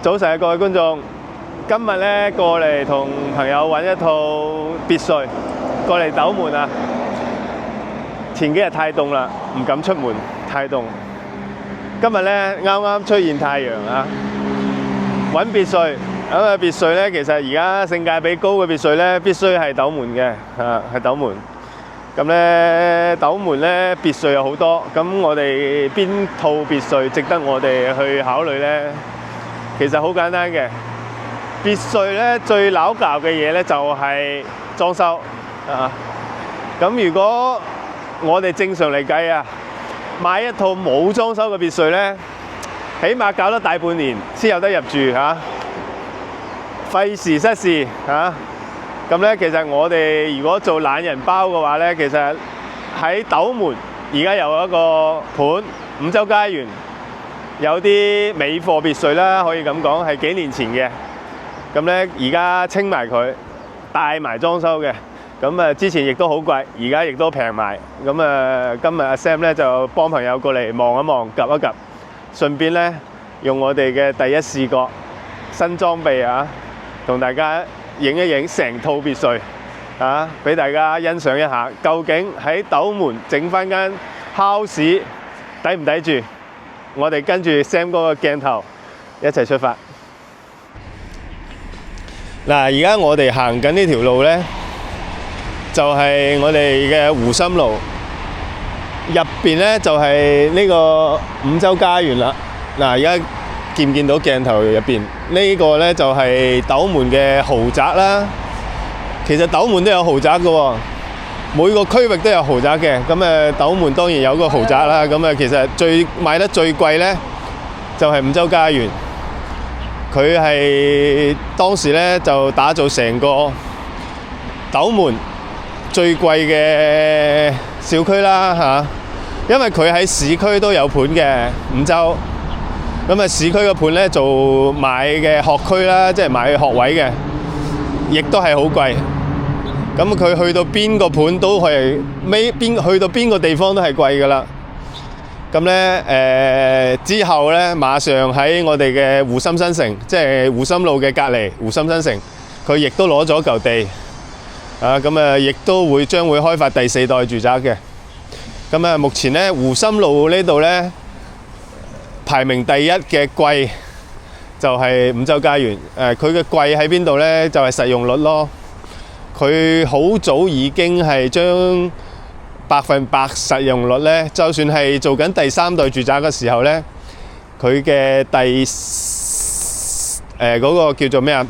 早晨啊，各位觀眾，今日咧過嚟同朋友揾一套別墅，過嚟斗門啊！前幾日太凍啦，唔敢出門，太凍。今日咧啱啱出現太陽啊！揾別墅，咁啊別墅咧，其實而家性價比高嘅別墅咧，必須係斗門嘅，係斗門。咁咧斗門咧別墅有好多，咁我哋邊套別墅值得我哋去考慮咧？其實好簡單嘅，別墅咧最撈教嘅嘢咧就係裝修啊！咁如果我哋正常嚟計啊，買一套冇裝修嘅別墅咧，起碼搞得大半年先有得入住嚇，費時失事嚇。咁咧，其實我哋如果做懶人包嘅話咧，其實喺斗門而家有一個盤五洲家園。有啲美貨別墅啦，可以咁講係幾年前嘅，咁咧而家清埋佢，帶埋裝修嘅，咁啊之前亦都好貴，而家亦都平埋，咁啊今日阿 Sam 咧就幫朋友過嚟望一望，及一及，順便咧用我哋嘅第一視覺新裝備啊，同大家影一影成套別墅啊，俾大家欣賞一下，究竟喺斗門整翻間 house 抵唔抵住？我哋跟住 Sam 哥嘅鏡頭一齊出發。嗱，而家我哋行緊呢條路咧，就係我哋嘅湖心路，入邊咧就係呢個五洲家園啦。嗱，而家見唔見到鏡頭入邊呢個咧就係斗門嘅豪宅啦。其實斗門都有豪宅嘅喎。每個區域都有豪宅嘅，咁斗門當然有個豪宅啦。咁其實賣得最貴呢，就係五洲家園，佢係當時呢就打造成個斗門最貴嘅小區啦嚇，因為佢喺市區都有盤嘅五洲，咁市區嘅盤呢做買嘅學區啦，即係買學位嘅，亦都係好貴。咁佢去到邊個盤都係去到邊個地方都係貴㗎啦。咁咧之後咧，馬上喺我哋嘅湖心新城，即係湖心路嘅隔離，湖心新城，佢亦都攞咗嚿地啊。咁亦都將會開發第4代住宅嘅。咁目前咧湖心路呢度咧排名第一嘅貴就係五洲家園。佢嘅貴喺邊度咧？就係實用率咯。佢好早已經係將100%實用率咧，就算係做緊第3代住宅嘅時候咧，佢嘅嗰個叫做咩啊？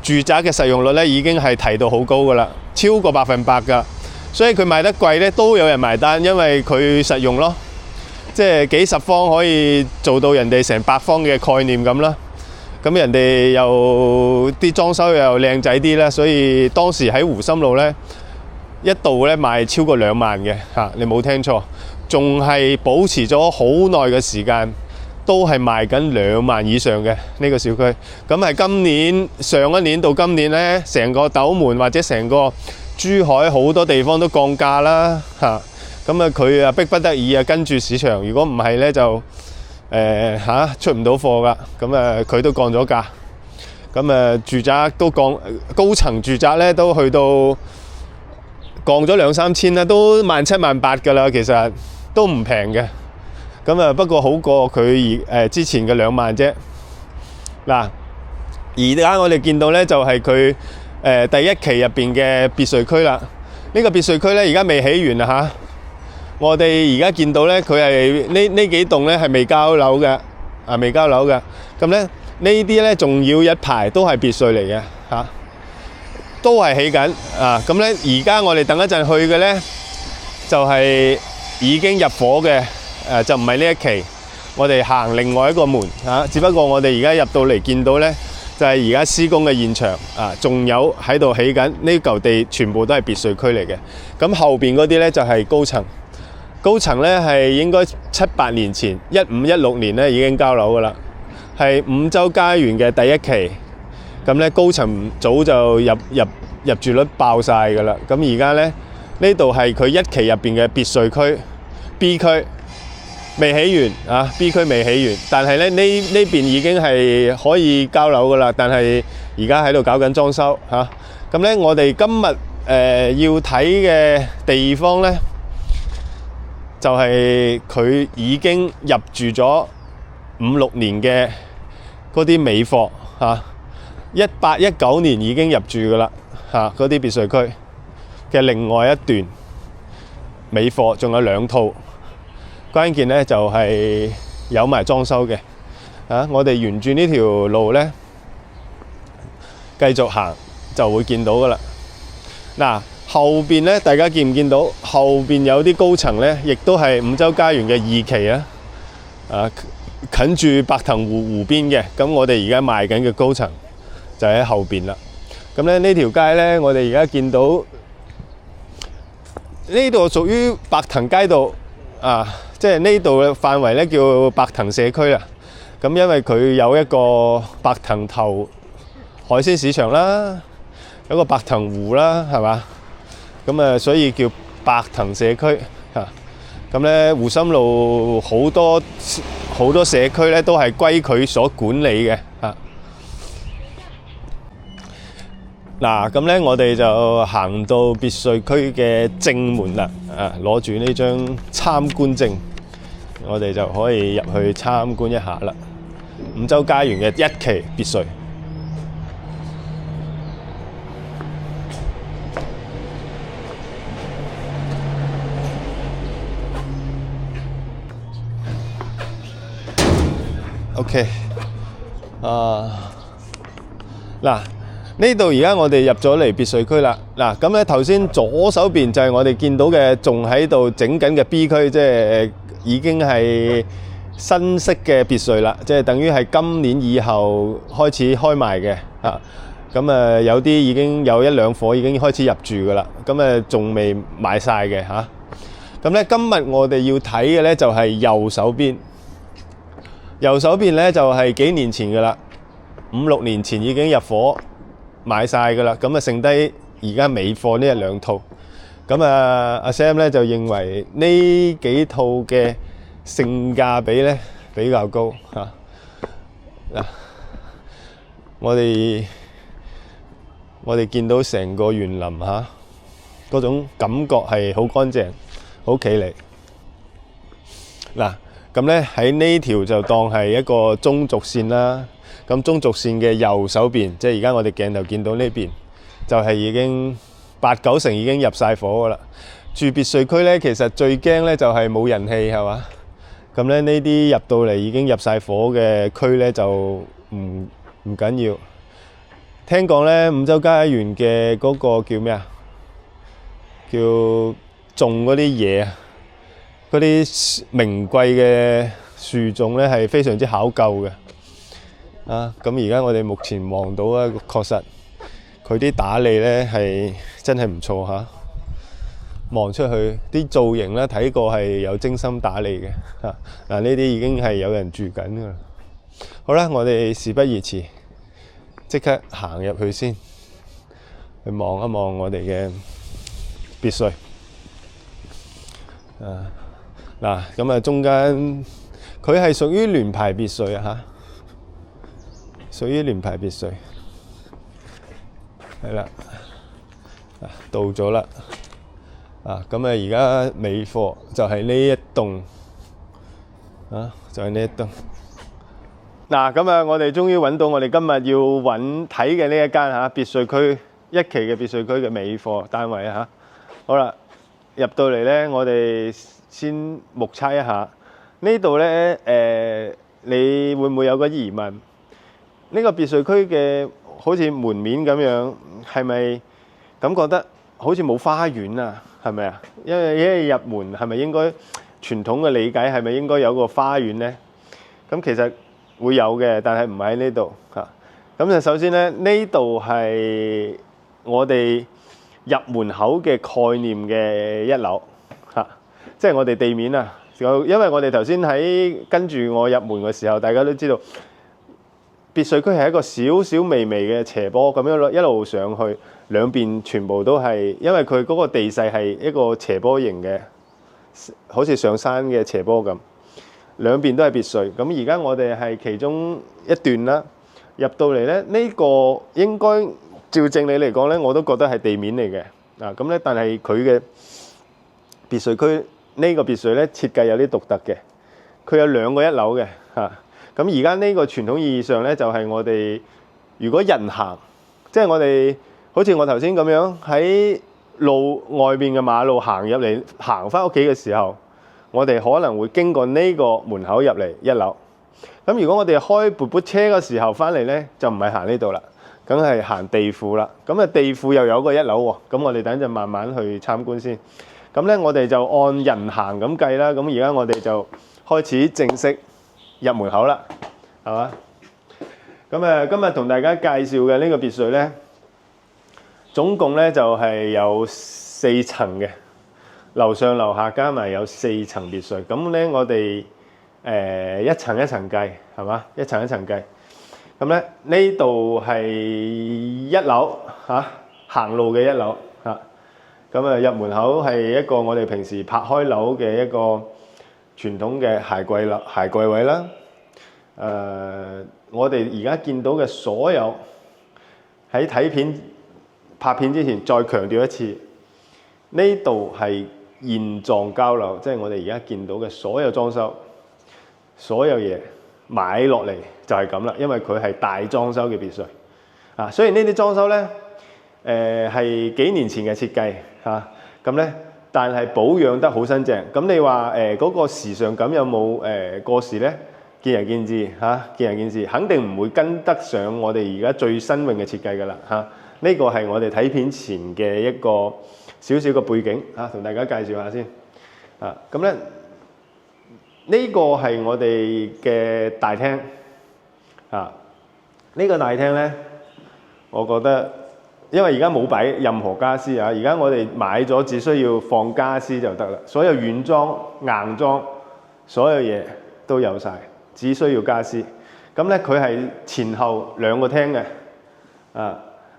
住宅嘅實用率咧已經係提到好高噶啦，超過100%噶，所以佢賣得貴咧都有人埋單，因為佢實用咯，即係幾十方可以做到人哋成100方嘅概念咁啦。咁人哋又啲裝修又靚仔啲啦，所以當時喺湖心路咧一度咧賣超過2萬嘅嚇，你冇聽錯，仲係保持咗好耐嘅時間，都係賣緊2萬以上嘅呢個小區。咁係上一年到今年咧，成個斗門或者成個珠海好多地方都降價啦嚇。咁佢逼不得已跟住市場，如果唔係咧就出唔到貨噶，咁佢都降咗價，咁住宅都降，高層住宅咧都去到降咗2-3千啦，都17,000、18,000噶啦，其實都唔平嘅。咁不過好過佢之前嘅2萬啫。嗱，而家我哋見到咧就係佢第一期入邊嘅別墅區啦。呢個別墅區咧而家未起完啊嚇。我哋而家見到咧，佢係呢幾棟咧係未交樓嘅，未交樓嘅。咁咧呢啲咧仲要一排都係別墅嚟嘅嚇，都係起緊啊。咁咧而家我哋等一陣去嘅咧，就係已經入伙嘅，就唔係呢一期。我哋行另外一個門嚇，只不過我哋而家入到嚟見到咧，就係而家施工嘅現場啊，仲有喺度起緊呢嚿地，全部都係別墅區嚟嘅。咁後邊嗰啲咧就係高層。高層咧係應該7-8年前15、16年咧已經交樓噶啦，係五洲家園嘅第一期。咁咧高層早就入住率爆晒噶啦。咁而家咧呢度係佢1期入邊嘅別墅區 B 區，未起完啊 ，B 區未起完，但係咧呢邊已經係可以交樓噶啦，但係而家喺度搞緊裝修嚇。咁咧，我哋今日要睇嘅地方咧，就係佢已經入住咗5、6年嘅嗰啲尾貨嚇，18、19年已經入住噶啦嚇，嗰啲別墅區嘅另外一段尾貨，仲有2套。關鍵咧就係有埋裝修嘅，我哋沿住呢條路咧繼續行就會見到噶啦。嗱，後邊咧大家見唔見到？後邊有啲高層咧，亦都係五洲家園嘅2期啊，近住白藤湖邊嘅。咁我哋而家賣緊嘅高層就喺後邊啦。咁咧呢條街咧，我哋而家見到呢度屬於白藤街道啊。即係呢度嘅範圍咧叫白藤社區啦。咁因為佢有一個白藤頭海鮮市場啦，有個白藤湖啦，係嘛？咁所以叫白藤社區嚇。咁咧湖心路好多社區咧都係歸佢所管理嘅嚇。嗱，咁咧我哋就行到別墅區嘅正門啦，攞住呢張參觀證。我哋就可以入去參觀一下啦。五洲家園嘅1期別墅。OK，嗱，呢度而家我哋入咗嚟別墅區啦。嗱，咁咧頭先左手邊就係我哋見到嘅，仲喺度整緊嘅 B 區，即係已經係新式嘅別墅啦，即係等於係今年以後開始開賣嘅嚇。咁有啲已經有1、2夥已經開始入住噶啦，咁仲未買晒嘅嚇。咁咧今日我哋要睇嘅咧就係右手邊，右手邊咧就係幾年前噶啦，5、6年前已經入伙買晒噶啦，咁剩低而家尾貨呢1、2套。咁阿 Sam 咧就認為呢幾套嘅性價比咧比較高嚇。嗱，我哋見到成個園林嚇，嗰種感覺係好乾淨、好企理。嗱，咁咧喺呢條就當係一個中軸線啦。咁中軸線嘅右手邊，即係而家我哋鏡頭見到呢邊，就係已經8、9成已經入晒伙噶啦。住別墅區咧，其實最驚咧就係冇人氣，係嘛？咁咧呢啲入到嚟已經入晒伙嘅區咧就唔緊要。聽講咧五洲家園嘅嗰個叫咩啊？叫種嗰啲嘢啊，嗰啲名貴嘅樹種咧係非常之考究嘅。咁而家我哋目前望到啊，確實佢啲打理咧係真係唔錯嚇。望出去啲造型咧，睇過係有精心打理嘅嚇。嗱，呢啲已經係有人住緊㗎啦。好啦，我哋事不宜遲，即刻行入去先，去望一望我哋嘅別墅。嗱，咁中間佢係屬於聯排別墅啊嚇，屬於聯排別墅。係啦，到咗啦。咁而家尾貨就係呢一棟，就係呢一棟。嗱，咁我哋終於揾到我哋今日要睇嘅呢一間別墅區1期嘅別墅區嘅尾貨單位啊。好啦，入到嚟咧，我哋先目測一下呢度咧。你會唔會有個疑問？呢個別墅區嘅好似門面咁樣，係咪感覺得好似冇花園啊？係咪啊？因為入門係咪應該傳統嘅理解係咪應該有個花園呢？咁其實會有嘅，但係唔喺呢度嚇。咁就首先咧，呢度係我哋入門口嘅概念嘅1樓嚇，即係我哋地面啊。因為我哋頭先跟住我入門嘅時候，大家都知道別墅區係一個少少微微嘅斜坡咁樣一路上去。兩邊全部都係，因為佢嗰個地勢係一個斜坡型嘅，好似上山嘅斜坡咁。兩邊都係別墅。咁而家我哋係其中一段啦，入到嚟咧，呢個應該照正理嚟講咧，我都覺得係地面嚟嘅。咁咧，但係佢嘅別墅區呢個別墅咧設計有啲獨特嘅，佢有2個1樓嘅嚇。咁而家呢個傳統意義上咧，就係我哋如果人行，即係我哋好似我頭先咁樣喺路外邊嘅馬路行入嚟，行翻屋企嘅時候，我哋可能會經過呢個門口入嚟1樓。咁如果我哋開噗噗車嘅時候翻嚟咧，就唔係行呢度啦，梗係行地庫啦。咁地庫又有個1樓喎。咁我哋等陣慢慢去參觀先。咁咧，我哋就按人行咁計啦。咁而家我哋就開始正式入門口啦，係嘛？咁今日同大家介紹嘅呢個別墅咧，總共咧就係有4層嘅，樓上樓下加埋有4層別墅。咁咧我哋一層一層計，係嘛？一層一層計。咁咧呢度係1樓嚇，行路嘅1樓嚇。咁入門口係一個我哋平時拍開樓嘅一個傳統嘅鞋櫃位啦。我哋而家見到嘅所有喺睇片拍片之前，再強調一次，呢度係現狀交樓，即係我哋而家見到嘅所有裝修，所有嘢買落嚟就係咁啦，因為佢係大裝修嘅別墅。雖然呢啲裝修咧係幾年前嘅設計咁咧，但係保養得好新淨。咁你話嗰個時尚感有冇過時咧？見仁見智見仁見智，肯定唔會跟得上我哋而家最新穎嘅設計㗎啦呢個係我哋睇片前嘅一個少少嘅背景同大家介紹下先咁咧，呢個係我哋嘅大廳呢個大廳咧，我覺得因為而家冇擺任何家私而家我哋買咗只需要放家私就得啦，所有軟裝硬裝所有嘢都有晒，只需要家私。咁咧佢係前後2個廳嘅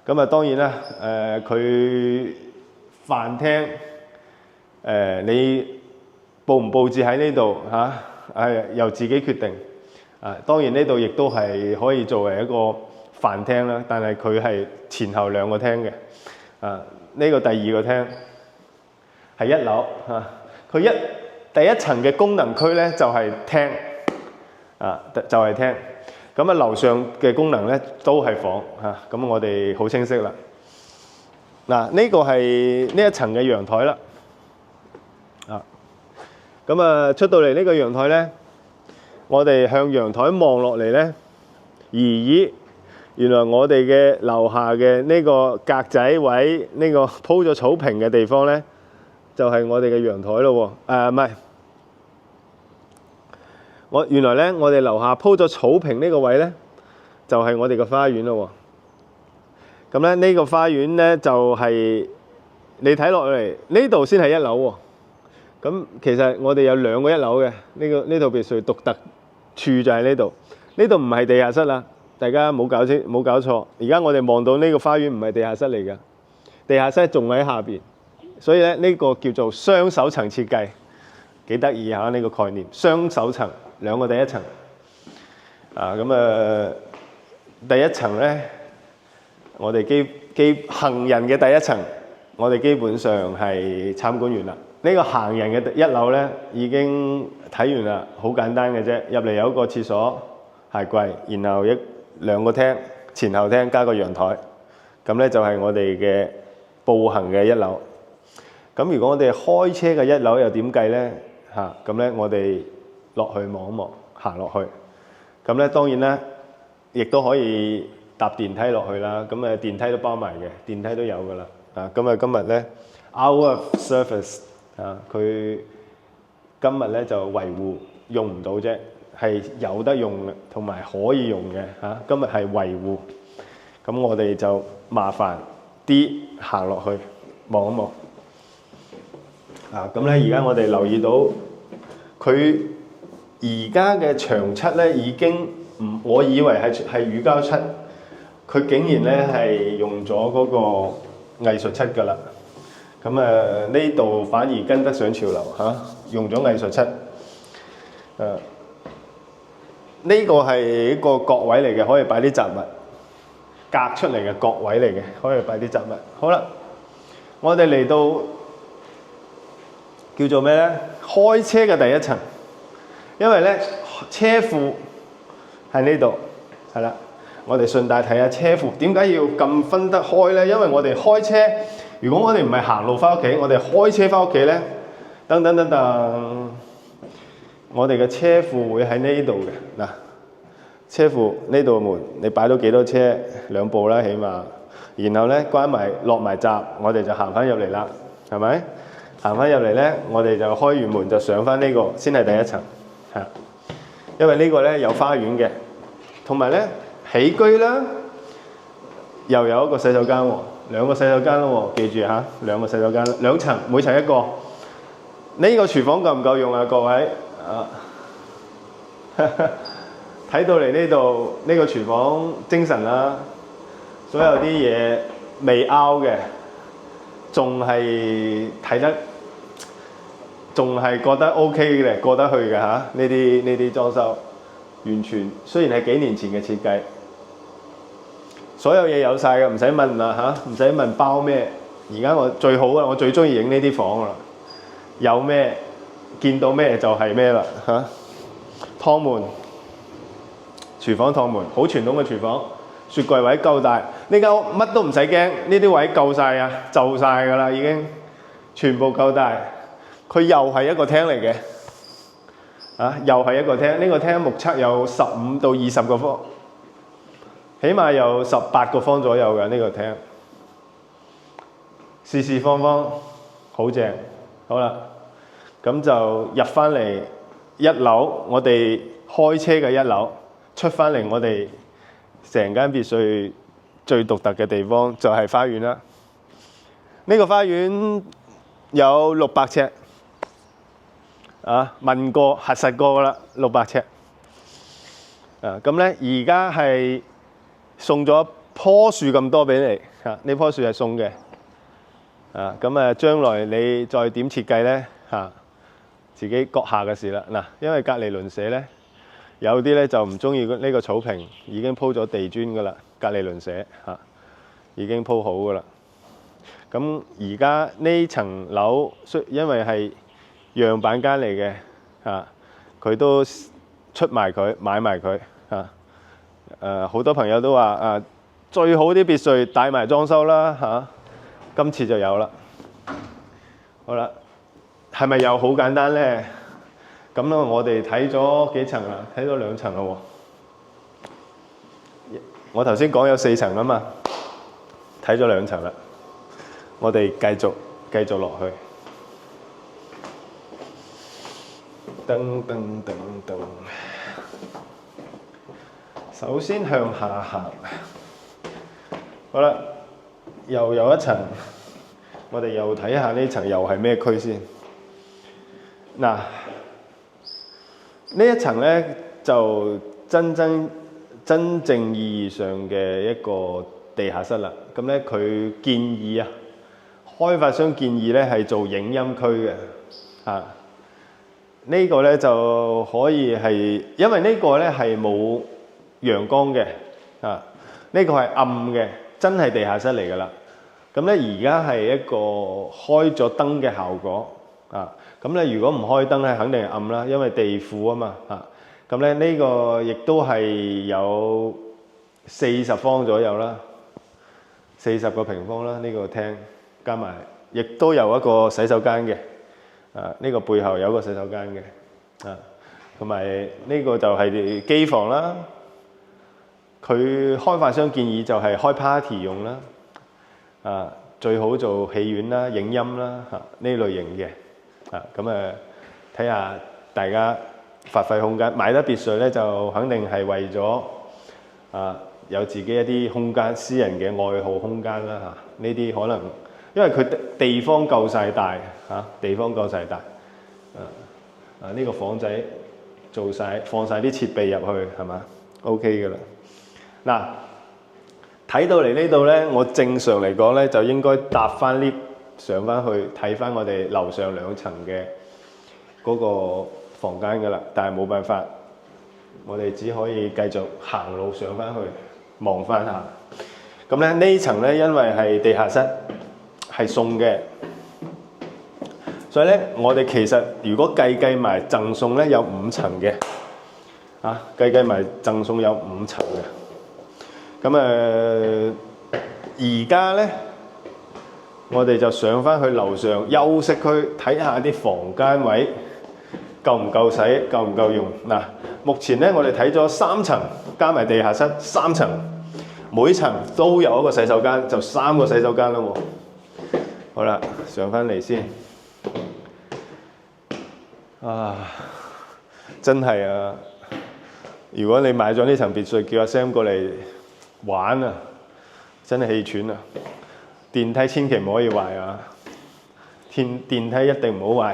咁當然啦佢飯廳你佈唔佈置喺呢度由自己決定當然呢度亦都係可以作為一個飯廳啦，但係佢係前後2個廳嘅呢個第2個廳係1樓佢第一層嘅功能區咧就係廳就係廳。咁樓上嘅功能咧都係房咁我哋好清晰啦。呢個係呢一層嘅陽台啦。咁出到嚟呢個陽台咧，我哋向陽台望落嚟咧，咦，原來我哋嘅樓下嘅呢個格仔位，呢個鋪咗草坪嘅地方咧，就係我哋嘅陽台咯喎。唔係。原來咧，我哋樓下鋪咗草坪呢個位咧，就係我哋嘅花園咯喎。咁咧呢個花園咧就係你睇落嚟呢度先係1樓喎。咁其實我哋有2個1樓嘅呢套別墅獨特處就喺呢度。呢度唔係地下室啦，大家冇搞錯。而家我哋望到呢個花園唔係地下室嚟㗎，地下室仲喺下邊。所以咧呢個叫做雙手層設計，幾得意呢個概念，雙手層。2個第一層第一層咧，我哋行人嘅第一層，我哋基本上係參觀完啦。呢個行人嘅1樓咧已經睇完啦，好簡單嘅啫。入嚟有一個廁所、鞋櫃，然後2個廳，前後廳加個陽台，咁咧就係我哋嘅步行嘅1樓。咁如果我哋開車嘅1樓又點計咧？咁咧我哋落去望一望，行落去，咁咧當然咧，亦都可以搭電梯落去啦。咁電梯都包埋嘅，電梯都有噶啦。咁今日咧 out of service 佢今日咧就維護用唔到啫，係有得用嘅，同埋可以用嘅今日係維護，咁我哋就麻煩啲行落去望一望。咁咧而家我哋留意到佢。而家嘅牆漆咧已經我以為係乳膠漆，佢竟然咧係用咗嗰個藝術漆㗎啦。咁呢度反而跟得上潮流用咗藝術漆。呢個係一個角位嚟嘅，可以擺啲雜物，隔出嚟嘅角位嚟嘅，可以擺啲雜物。好啦，我哋嚟到叫做咩咧？開車嘅第一層，因為咧車庫喺呢度，係啦。我哋順帶睇下車庫點解要咁分得開咧？因為我哋開車，如果我哋唔係行路翻屋企，我哋開車翻屋企咧，等等等等。我哋嘅車庫會喺呢度嘅嗱，車庫呢度門，你擺到幾多車？2部啦，起碼。然後咧關埋落埋閘，我哋就行翻入嚟啦，係咪？行翻入嚟咧，我哋就開完門就上翻呢個，先係第一層嚇。因為呢個咧有花園嘅，同埋咧起居啦，又有一個洗手間喎，2個洗手間咯喎，記住嚇，2個洗手間，2層，每層1個。呢個廚房夠唔夠用啊，各位？啊，睇到嚟呢度呢個廚房精神啦，所有啲嘢未拗嘅，仲係睇得，仲係覺得 OK 嘅，過得去嘅嚇。呢啲裝修完全雖然係幾年前嘅設計，所有嘢有晒嘅，唔使問啦嚇，唔使問包咩。而家我最好啊，我最中意影呢啲房啦，有咩？見到咩就係咩啦嚇，趟門，廚房趟門，好傳統嘅廚房，雪櫃位夠大，呢間屋乜都唔使驚，呢啲位夠晒啊，就晒㗎啦已經，全部夠大。佢又係一個廳嚟嘅，啊又係一個廳，呢個廳目測有15到20個方，起碼有18個方左右嘅呢個廳，四四方方，好正，好啦。咁就入翻嚟1樓，我哋開車嘅1樓，出翻嚟我哋成間別墅最獨特嘅地方就係花園啦。呢個花園有600尺，啊問過核實過㗎啦，600尺。咁咧而家係送咗棵樹咁多俾你，嚇呢棵樹係送嘅。咁啊將來你再點設計咧嚇？自己閣下嘅事啦，嗱，因為隔離鄰舍咧，有啲咧就唔中意呢個草坪，已經鋪咗地磚噶啦，隔離鄰舍嚇，已經鋪好噶啦。咁而家呢層樓，因為係樣板間嚟嘅嚇，佢都出埋佢，買埋佢嚇。好多朋友都話最好啲別墅帶埋裝修啦嚇，今次就有啦。好啦。係咪又好簡單咧？咁咧，我哋睇咗幾層啦？睇咗2層啦喎。我頭先講有4層啊嘛，睇咗2層啦。我哋繼續落去。噔噔噔噔。首先向下行。好啦，又有1層。我哋又睇下呢層又係咩區先。嗱，呢一層咧就真正意義上嘅一個地下室啦。咁咧佢建議啊，開發商建議咧係做影音區嘅，呢個咧就可以係，因為呢個咧係冇陽光嘅，呢個係暗嘅，真係地下室嚟㗎啦。咁咧而家係一個開咗燈嘅效果。咁咧如果唔開燈咧，肯定係暗啦，因為地庫啊嘛咁咧呢個亦都係有40方左右啦，40個平方啦，呢個廳加埋，亦都有一個洗手間嘅，呢個背後有一個洗手間嘅，同埋呢個就係機房啦。佢開發商建議就係開 party 用啦，最好做戲院啦、影音啦呢類型嘅。睇下大家發揮空間，買得別墅咧就肯定係為咗有自己一啲空間、私人嘅愛好空間啦呢啲可能因為佢地方夠晒大地方夠晒大呢個房仔做晒放晒啲設備入去係嘛 OK 㗎啦。嗱，睇到嚟呢度咧，我正常嚟講咧就應該搭翻 lift 上翻去睇翻我哋樓上2層嘅嗰個房間㗎啦，但係冇辦法，我哋只可以繼續行路上翻去望翻下。咁咧呢層咧，因為係地下室係送嘅，所以咧我哋其實如果計埋贈送咧有5層嘅，計埋贈送有5層嘅。咁而家咧我哋就上翻去樓上休息區睇下啲房間位夠唔夠使，夠唔夠用。嗱，目前咧我哋睇咗3層，加埋地下室3層。每層都有一個洗手間，就3個洗手間啦喎。好啦，上翻嚟先。真係啊！如果你買咗呢層別墅，叫阿 Sam 過嚟玩啊，真係氣喘啊！電梯千祈唔可以壞啊！電梯一定唔好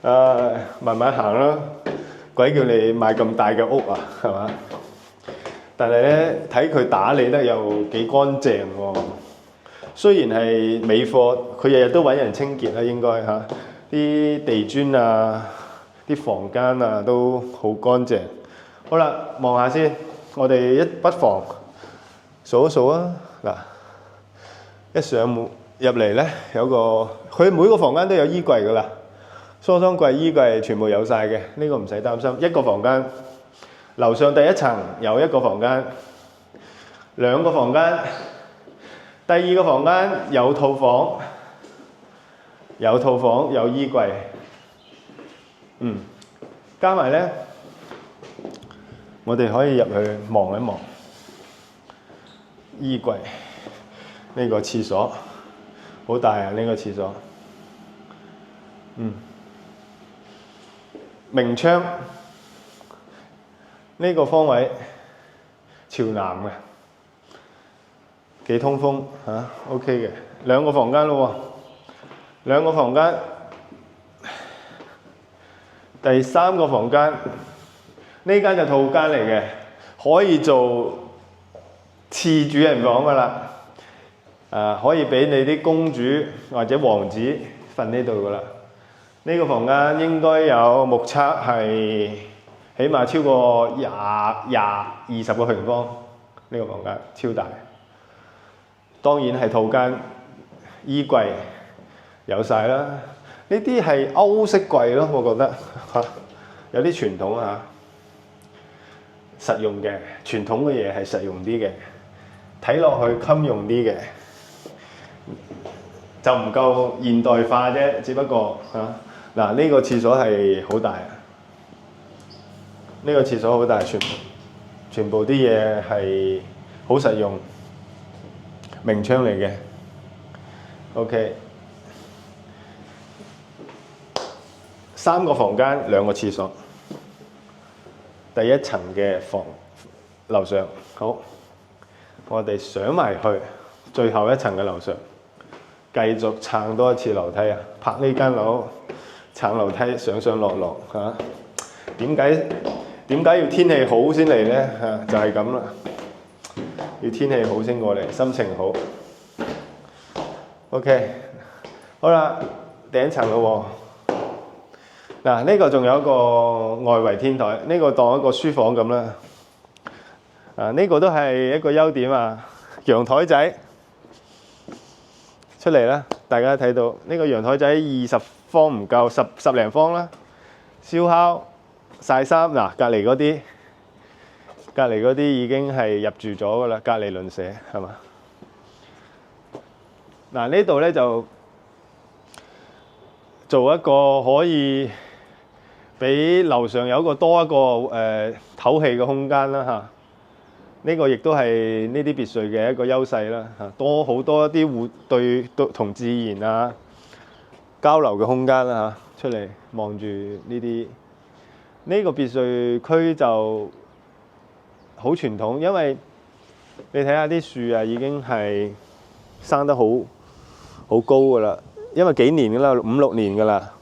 壞。慢慢行啦。鬼叫你買咁大嘅屋啊，係嘛？但係咧，睇佢打理得又幾乾淨喎。雖然係尾貨，佢日日都揾人清潔啦，應該嚇。啲地磚啊，啲房間啊都好乾淨。好啦，望下先，我哋不妨數一數啊。嗱，一上門入嚟咧，有個佢每個房間都有衣櫃噶啦，梳妝櫃、衣櫃全部有晒嘅，呢個唔使擔心。一個房間。樓上第1層有1個房間，2個房間，第2個房間有套房，有衣櫃，加埋咧，我哋可以入去望一望衣櫃，呢個廁所好大啊！呢個廁所，明窗。呢個方位朝南嘅，幾通風嚇 ，OK 嘅。2個房間咯喎，2個房間。第3個房間，呢間就套間嚟嘅，可以做次主人房噶啦。可以俾你啲公主或者王子瞓呢度噶啦。呢個房間應該有目測係起碼超過20個平方，呢個房間超大。當然係套間，衣櫃有晒啦。呢啲係歐式櫃咯，我覺得有啲傳統實用嘅，傳統嘅嘢係實用啲嘅，睇落去襟用啲嘅，就唔夠現代化啫。只不過嗱，呢個廁所係好大。呢個廁所好大，全部啲嘢係好實用，明窗嚟嘅。OK， 3個房間2個廁所，第1層嘅房樓上。好，我哋上埋去最後1層嘅樓上，繼續撐多一次樓梯啊！拍呢間樓撐樓梯上落嚇。點解要天氣好先嚟呢？就係咁啦，要天氣好先過嚟，心情好。OK， 好啦，頂層咯喎。嗱，呢個仲有一個外圍天台，呢個當一個書房咁啦。呢個都係一個優點啊，陽台仔出嚟啦，大家睇到呢個陽台仔20方唔夠，十零方啦，燒烤。曬衫嗱，隔離嗰啲已經係入住咗噶啦，隔離鄰舍係嘛？嗱，呢度咧就做一個可以俾樓上有多一個透氣嘅空間啦嚇。呢個亦都係呢啲別墅嘅一個優勢啦嚇，多好多一啲對同自然啊交流嘅空間啦嚇，出嚟望住呢啲。呢個別墅區就好傳統，因為你睇下啲樹啊，已經係生得好高噶啦。因為幾年噶啦，5、6年噶啦，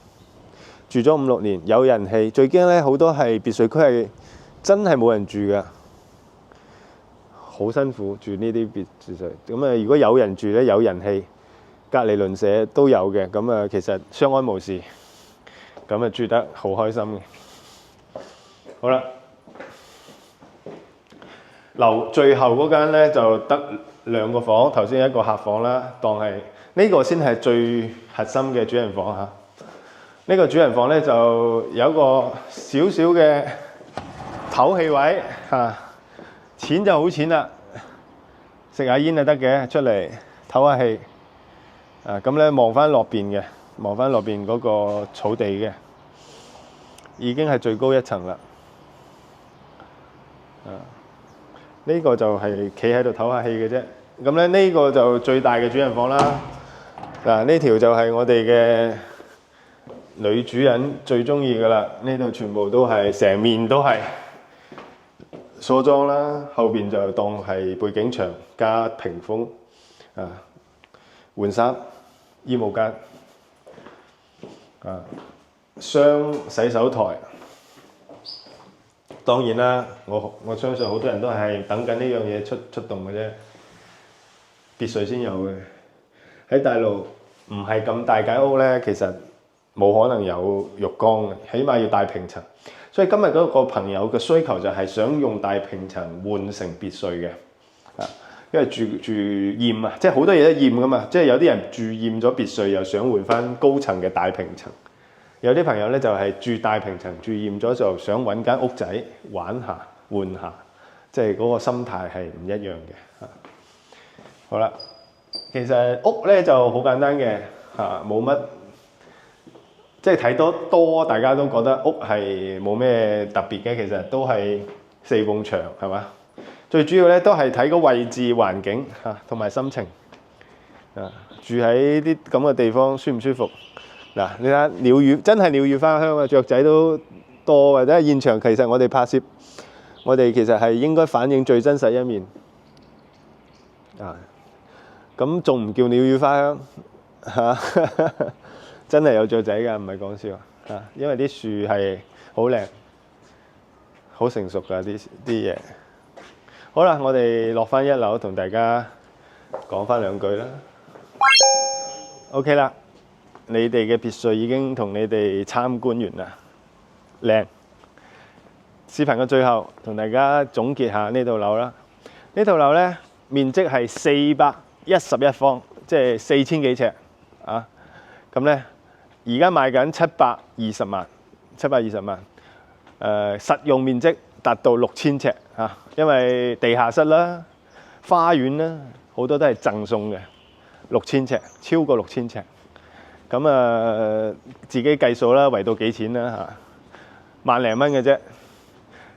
住咗5、6年，有人氣。最驚咧，好多係別墅區係真係冇人住噶，好辛苦住呢啲別墅。咁啊，如果有人住咧，有人氣，隔離鄰舍都有嘅，咁啊，其實相安無事。咁啊住得好開心嘅。好啦，樓最後嗰間咧就得2個房，頭先一個客房啦，當係呢個先係最核心嘅主人房嚇。呢個主人房咧就有一個少少嘅唞氣位嚇，淺就好淺啦，食下煙就得嘅，出嚟唞下氣。咁咧望翻落邊嘅，望翻落邊嗰個草地嘅，已經係最高一層啦。呢個就係企喺度唞下氣嘅啫。咁咧呢個就最大嘅主人房啦。嗱，呢條就係我哋嘅女主人最中意噶啦。呢度全部都係成面都係梳妝啦，後邊就當係背景牆加屏風換衫衣帽間雙洗手台。當然啦，我相信好多人都係等緊呢樣嘢出動嘅啫。別墅先有嘅，喺大陸唔係咁大間屋咧，其實冇可能有浴缸嘅，起碼要大平層。所以今日嗰個朋友嘅需求就係想用大平層換成別墅嘅，因為住厭啊，即係好多嘢都厭噶嘛，即係有啲人住厭咗別墅，又想換翻高層嘅大平層。有啲朋友咧就係住大平層住厭咗，就想揾間屋仔玩下換下，即係嗰個心態係唔一樣嘅。好啦，其實屋咧就好簡單嘅冇乜，即係睇多大家都覺得屋係冇咩特別嘅，其實都係4埲牆係嘛。最主要咧都係睇個位置環境同埋心情住喺啲咁嘅地方舒唔舒服。嗱，你睇下鳥語，真係鳥語花香啊！雀仔都多，或者係現場其實我哋拍攝，我哋其實係應該反映最真實一面咁仲唔叫鳥語花香真係有雀仔㗎，唔係講笑因為啲樹係好靚、好成熟㗎啲嘢。好啦，我哋落翻1樓同大家講翻2句啦。OK 啦。你哋嘅別墅已經同你哋參觀完啦，靚。視頻嘅最後，同大家總結下呢套樓啦。呢套樓咧面積係411方，即係4000幾尺咁咧，而家賣緊720萬，720萬。實用面積達到6000尺因為地下室啦、花園啦，好多都係贈送嘅，6000尺，超過6000尺。咁自己計數啦，圍到幾錢啦萬零蚊嘅啫。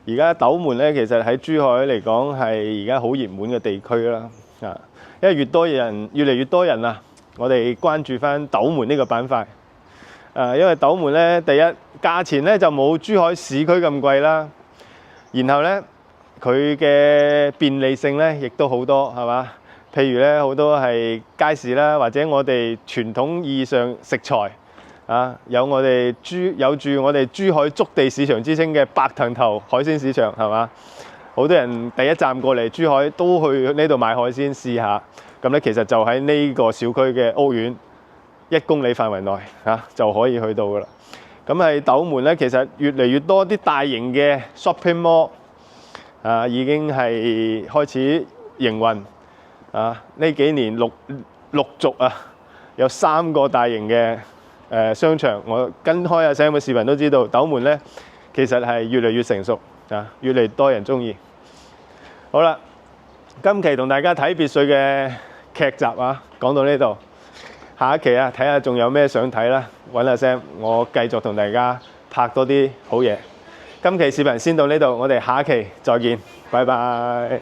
而家斗門咧，其實喺珠海嚟講係而家好熱門嘅地區啦因為越嚟越多人我哋關注翻斗門呢個板塊因為斗門咧，第一價錢咧就冇珠海市區咁貴啦，然後咧佢嘅便利性咧亦都好多係嘛。譬如咧，好多係街市啦，或者我哋傳統意義上食材有住我哋珠海築地市場之稱嘅白藤頭海鮮市場係嘛。好多人第一站過嚟珠海都去呢度買海鮮試下。咁咧其實就喺呢個小區嘅屋苑1公里範圍內就可以去到噶啦。咁喺斗門咧，其實越嚟越多啲大型嘅 shopping mall 已經係開始營運。呢幾年陸續有3個大型嘅商場，我跟開阿 Sam 嘅視頻都知道，斗門咧其實係越嚟越成熟越嚟越多人中意。好啦，今期同大家睇別墅嘅劇集講到呢度，下一期睇下仲有咩想睇啦，揾阿 Sam，我繼續同大家拍多啲好嘢。今期視頻先到呢度，我哋下一期再見，拜拜。